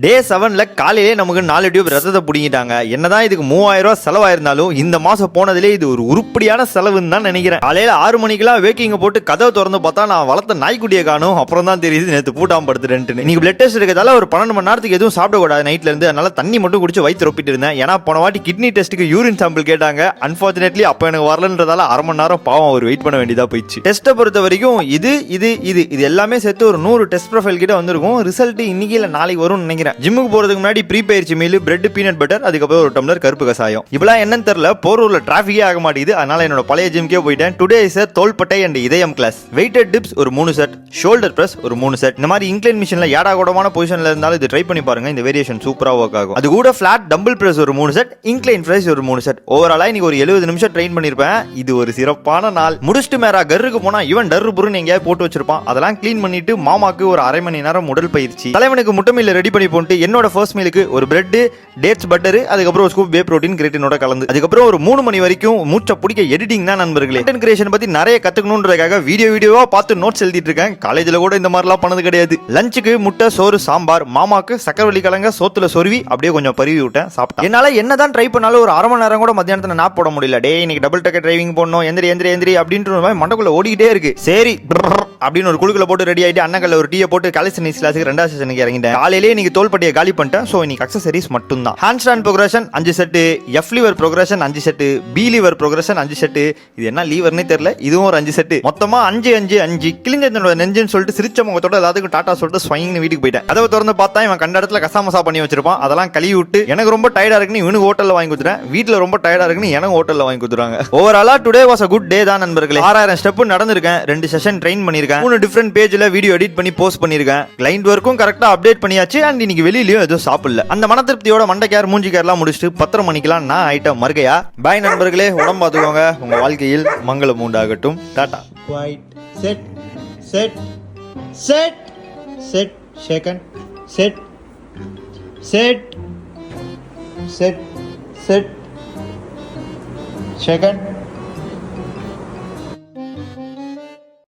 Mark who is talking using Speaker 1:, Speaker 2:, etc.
Speaker 1: டே 7ல காலையிலே நமக்கு 4 டியூப் ரத்தத்தை பிடிங்கிட்டாங்க. என்னதான் இதுக்கு 3000 ரூபாய் செலவாயிருந்தாலும் இந்த மாசம் போனதிலே இது ஒரு உருப்படியான செலவுன்னு தான் நினைக்கிறேன். காலையில 6 மணிக்கெல்லாம் வேக்கிங்க போட்டு கதவை திறந்து பார்த்தா நான் வளர்த்த நாய்க்குட்டியை காணும். அப்புறம் தான் தெரியுது நேற்று பூட்டாம படுத்துட்டேன்ட்டு. நீங்க பிளட் டெஸ்ட் இருக்கிறதால ஒரு 12 மணி நேரத்துக்கு எதுவும் சாப்பிடக்கூடாது நைட்ல இருந்து. அதனால தண்ணி மட்டும் குடிச்சு வயிற்று ரொப்பிட்டு இருந்தேன். ஏன்னா போன வாட்டி கிட்னி டெஸ்ட்டுக்கு யூரின் சாம்பிள் கேட்டாங்க. அன்பார்ச்சுனேட்லி அப்ப எனக்கு வரலன்றதால அரை மணி நேரம் பாவம் அவர் வெயிட் பண்ண வேண்டியதா போயிடுச்சு. டெஸ்ட்டை பொறுத்த வரைக்கும் இது எல்லாமே சேர்த்து ஒரு 100 டெஸ்ட் ப்ரொஃபைல் கிட்ட வந்திருக்கும். ரிசல்ட் இன்னைக்கு இல்ல நாளைக்கு வரும்னு நினைக்கிறேன். ஜிம்முக்கு போறதுக்கு முன்னாடி ப்ரீ பயிற்சி மீல், பிரெட், பீனட் பட்டர், அதுக்கப்புறம் ஒரு டம்ளர் கருப்பு கசாயம். இப்பெல்லாம் என்னன்னு தெரியல, போரூர்ல டிராஃபிக்கே ஆக மாட்டேங்குது. அதனால என்னோட பழைய ஜிம்க்கே போயிட்டேன். டுடே இஸ் தோள்பட்டை அண்ட் இதயம் கிளாஸ். வெயிட்டட் டிப்ஸ் ஒரு 3 செட், ஷோல்டர் பிரஸ் ஒரு 3 செட். இந்த மாதிரி இன்க்ளைன் மிஷின்ல ஏடா கூடமான பொசிஷன்ல இருந்தாலும் இது ட்ரை பண்ணி பாருங்க. இந்த வேரியேஷன் சூப்பரா ஒர்க் ஆகும். அது கூட ஃபிளாட் டம்பிள் பிரஸ் ஒரு 3 செட், இன்க்ளைன் பிரஸ் ஒரு 3 செட். ஓவராலா இன்னைக்கு ஒரு 70 நிமிஷம் ட்ரெயின் பண்ணிருப்பேன். இது ஒரு சிறப்பான நாள். முடிச்சுட்டு மேரா கருக்கு போனா இவன் டர்ரு புருன்னு எங்கேயாவது போட்டு வச்சிருப்பான். அதெல்லாம் கிளீன் பண்ணிட்டு மாமாக்கு ஒரு அரை மணி நேரம் உடல் பயிற்சி. தலைவனுக்கு முட்டை மீல் ரெடி பண்ணி போட்டு என்னோட ஃபர்ஸ்ட் மீலுக்கு ஒரு பிரெட், டேட்ஸ், பட்டர், அதுக்கப்புறம் ஒரு ஸ்கூப் வே புரோட்டீன் கிரேட்டினோட கலந்து, அதுக்கப்புறம் ஒரு 3 மணி வரைக்கும் மூச்சை பிடிக்க எடிட்டிங் தான் நண்பர்களே. கண்டென்ட் கிரியேஷன் பத்தி நிறைய கத்துக்கணும்ன்றதுக்காக வீடியோவா பார்த்து நோட்ஸ் எழுதிட்டு இருக்கேன். காலேஜ்ல கூட இந்த மாதிரிலாம் பண்ணது கிடையாது. லஞ்சுக்கு முட்டை, சோறு, சாம்பார், மாமாக்கு சக்கரவள்ளி கிழங்க சோத்துல சொருவி அப்படியே கொஞ்சம் பருவி விட்டேன், சாப்பிட்டேன். என்னால என்னதான் ட்ரை பண்ணாலும் ஒரு அரை மணி நேரம் கூட மத்தியானத்துல நாப் போட முடியல. டே இன்னைக்கு டபுள் டக்கர் டிரைவிங் போடணும், எந்திரி அப்படின்ற மாதிரி மண்டக்குள்ள ஓடிக்கிட்டே இருக்கு. சரி அப்படின்னு ஒரு குழுக்குள்ள போட்டு ரெடி ஆயிட்டு அண்ணங்கல்ல ஒரு டீயை போட்டு காலிஸ்டனிக்ஸ் கிளாஸுக்கு 2வது செஷனுக்கு இறங்கிட்டேன். காலையிலேயே இன்னைக்கு தோள்பட்டியை காலி பண்ணிட்டேன். சோ இன்னைக்கு அக்சசரிஸ் மட்டும் தான். Hand stand progression 5 set, F lever progression 5 set, B lever progression 5 set. இது என்ன லீவர்னே தெரியல, இதுவும் ஒரு 5 செட். மொத்தமா 5 கிளிஞ்சனோட நெஞ்சுன்னு சொல்லிட்டு சிரிச்ச முகத்தோட எல்லாத்துக்கும் டாடா சொல்லிட்டு ஸ்வைங்னு வீட்டுக்கு போயிட்டேன். அதை திறந்து பார்த்தா இவன் கண்ட இடத்துல கசாமசா பண்ணி வச்சிருப்பான். அதெல்லாம் கழுவி விட்டு எனக்கு ரொம்ப டயர்டா இருக்குன்னு இவனுக்கு ஹோட்டல்ல வாங்கி கொடுத்துறேன். வீட்டுல ரொம்ப டயர்டா இருக்குன்னு எனக்கு ஹோட்டல்ல வாங்கி கொடுத்துறாங்க. ஓவராலா today was a good day தான் நண்பர்களே. 6000 ஸ்டெப் நடந்திருக்கேன். 2 செஷன் ட்ரெயின் பண்ணிருக்கேன். 3 டிஃபரண்ட் பேஜ்ல வீடியோ எடிட் பண்ணி போஸ்ட் பண்ணிருக்கேன். கிளைண்ட் ஒர்க்கும் கரெக்டா அப்டேட் பண்ணியாச்சு. அண்ட் இன்னைக்கு வெளியிலயும் எதுவும் சாப்பிடல. அந்த மன திருப்தியோட மண்டைக்கார் மூஞ்சிக்காரெல்லாம் முடிச்சுட்டு 10:30 மணிக்கெல்லாம் நான் ஆயிட்டேன் மறுகையா. பாய் நண்பர்களே, உடம்பு பார்த்துக்கோங்க. உங்க வாழ்க்கையில் மங்களம் உண்டாகட்டும். Tata.
Speaker 2: White, set, set, set, set, second, set, set, set, set, second.